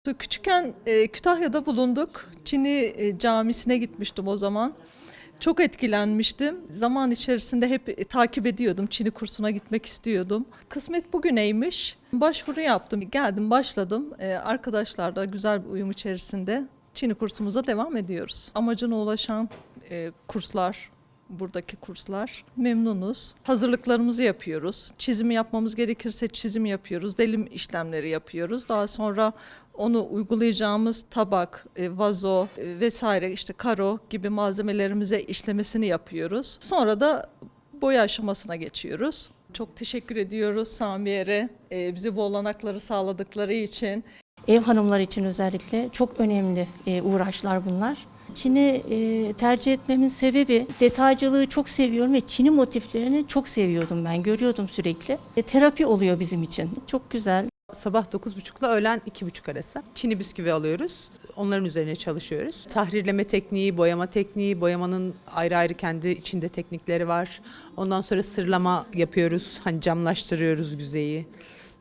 Küçükken Kütahya'da bulunduk. Çini camisine gitmiştim o zaman. Çok etkilenmiştim. Zaman içerisinde hep takip ediyordum. Çini kursuna gitmek istiyordum. Kısmet bugüneymiş. Başvuru yaptım. Geldim, başladım. Arkadaşlarla güzel bir uyum içerisinde Çini kursumuza devam ediyoruz. Amacına ulaşan kurslar, buradaki kurslar. Memnunuz. Hazırlıklarımızı yapıyoruz. Çizim yapmamız gerekirse çizim yapıyoruz. Delim işlemleri yapıyoruz. Daha sonra onu uygulayacağımız tabak, vazo vesaire işte karo gibi malzemelerimize işlemesini yapıyoruz. Sonra da boya aşamasına geçiyoruz. Çok teşekkür ediyoruz Samiyer'e bize bu olanakları sağladıkları için. Ev hanımları için özellikle çok önemli uğraşlar bunlar. Çin'i tercih etmemin sebebi detaycılığı çok seviyorum ve Çin'i motiflerini çok seviyordum ben. Görüyordum sürekli. Terapi oluyor bizim için. Çok güzel. Sabah 9.30 ile öğlen 2.30 arası Çini bisküvi alıyoruz. Onların üzerine çalışıyoruz. Tahrirleme tekniği, boyama tekniği, boyamanın ayrı ayrı kendi içinde teknikleri var. Ondan sonra sırlama yapıyoruz. Hani camlaştırıyoruz yüzeyi.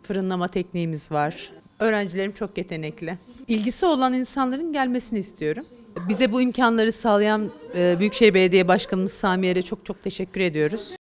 Fırınlama tekniğimiz var. Öğrencilerim çok yetenekli. İlgisi olan insanların gelmesini istiyorum. Bize bu imkanları sağlayan Büyükşehir Belediye Başkanımız Samiyer'e çok teşekkür ediyoruz.